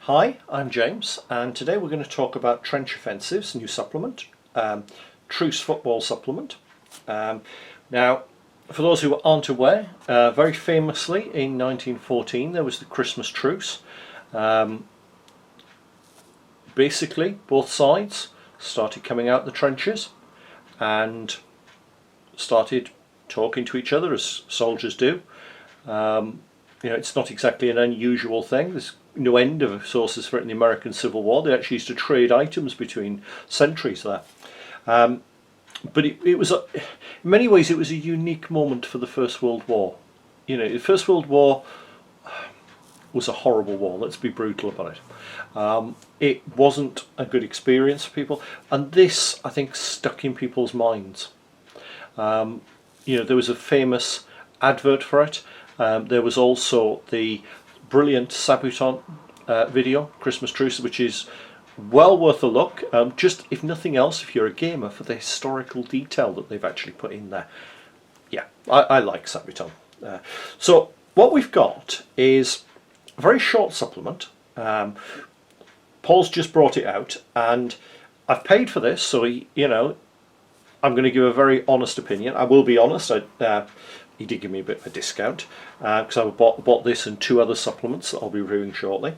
Hi, I'm James, and today we're going to talk about Trench Offensive's new supplement, Truce football supplement. Now, for those who aren't aware, very famously in 1914 there was the Christmas Truce. Basically, both sides started coming out the trenches and started talking to each other as soldiers do. It's not exactly an unusual thing. There's no end of sources for it in the American Civil War. They actually used to trade items between sentries there. But it was, in many ways, it was a unique moment for the First World War. The First World War was a horrible war, let's be brutal about it. It wasn't a good experience for people, and this, I think, stuck in people's minds. There was a famous advert for it. There was also the brilliant Sabuton video, Christmas Truce, which is well worth a look. Just, if nothing else, if you're a gamer, for the historical detail that they've actually put in there. Yeah, I like Sabuton. So what we've got is a very short supplement. Paul's just brought it out, and I've paid for this, so I'm going to give a very honest opinion. I will be honest. He did give me a bit of a discount because I bought this and two other supplements that I'll be reviewing shortly.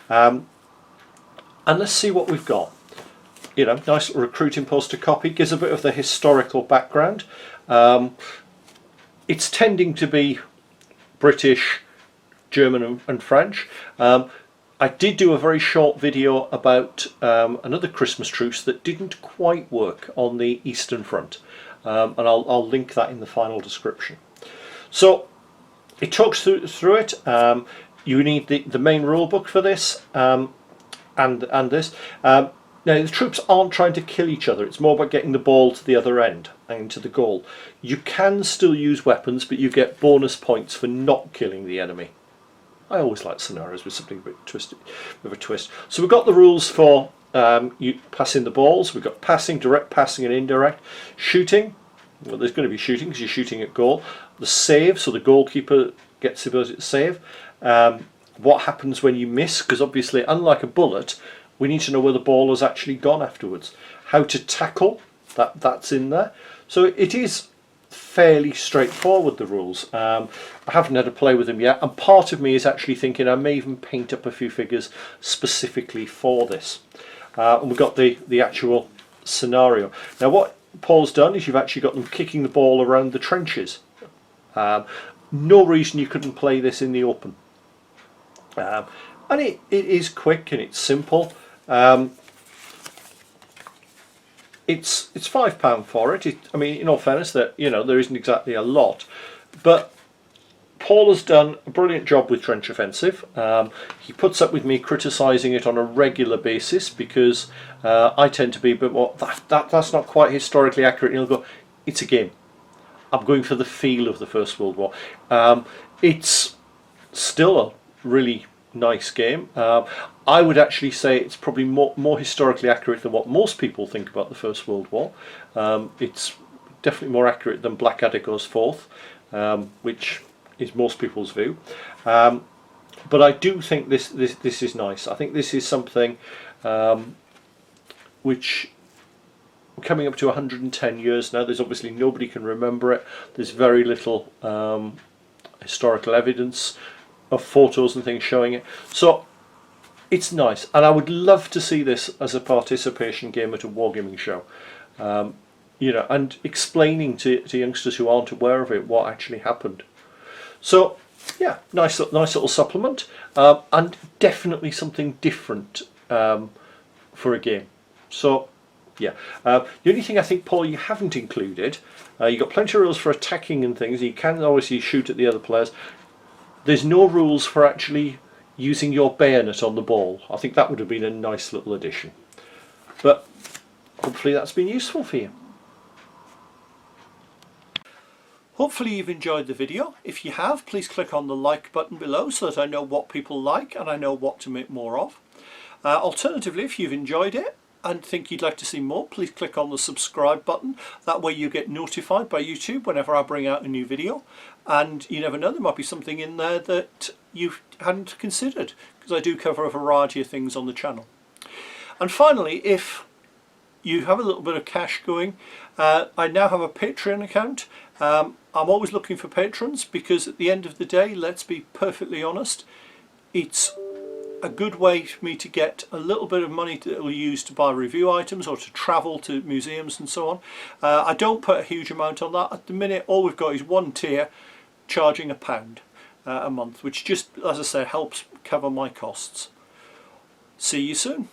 And let's see what we've got. Nice recruiting poster copy, gives a bit of the historical background. It's tending to be British, German and French. I did do a very short video about another Christmas truce that didn't quite work on the Eastern Front, and I'll link that in the final description. So it talks through it. You need the main rule book for this, and this. Now the troops aren't trying to kill each other. It's more about getting the ball to the other end and to the goal. You can still use weapons, but you get bonus points for not killing the enemy. I always like scenarios with something a bit twisted, with a twist. So we've got the rules for you passing the balls. We've got passing, direct passing, and indirect. Shooting. Well, there's going to be shooting because you're shooting at goal. The save, so the goalkeeper gets the ability to save. What happens when you miss? Because obviously, unlike a bullet, we need to know where the ball has actually gone afterwards. How to tackle, that's in there. So it is fairly straightforward, the rules. I haven't had a play with them yet, and part of me is actually thinking I may even paint up a few figures specifically for this. And we've got the actual scenario. Now what Paul's done is you've actually got them kicking the ball around the trenches. No reason you couldn't play this in the open. And it is quick and it's simple. It's £5 for it. I mean, in all fairness, that there isn't exactly a lot, but Paul has done a brilliant job with Trench Offensive. He puts up with me criticising it on a regular basis because I tend to be a bit more that's not quite historically accurate. And he'll go, it's a game. I'm going for the feel of the First World War. It's still a really nice game. I would actually say it's probably more historically accurate than what most people think about the First World War. It's definitely more accurate than Blackadder Goes Forth, which is most people's view. But I do think this is nice. I think this is something which, coming up to 110 years now, there's obviously nobody can remember it. There's very little historical evidence of photos and things showing it. So it's nice, and I would love to see this as a participation game at a wargaming show. And explaining to youngsters who aren't aware of it what actually happened. So yeah, nice little supplement, and definitely something different for a game. So yeah, the only thing I think, Paul, you haven't included, you've got plenty of rules for attacking and things. You can obviously shoot at the other players. There's no rules for actually using your bayonet on the ball. I think that would have been a nice little addition. But hopefully that's been useful for you. Hopefully you've enjoyed the video. If you have, please click on the like button below so that I know what people like and I know what to make more of. Alternatively, if you've enjoyed it, and think you'd like to see more, please click on the subscribe button. That way you get notified by YouTube whenever I bring out a new video, and you never know, there might be something in there that you hadn't considered, because I do cover a variety of things on the channel. And finally, if you have a little bit of cash going, I now have a Patreon account. I'm always looking for patrons, because at the end of the day, let's be perfectly honest, it's a good way for me to get a little bit of money that will use to buy review items or to travel to museums and so on. I don't put a huge amount on that. At the minute, all we've got is one tier charging £1 a month, which just, as I say, helps cover my costs. See you soon.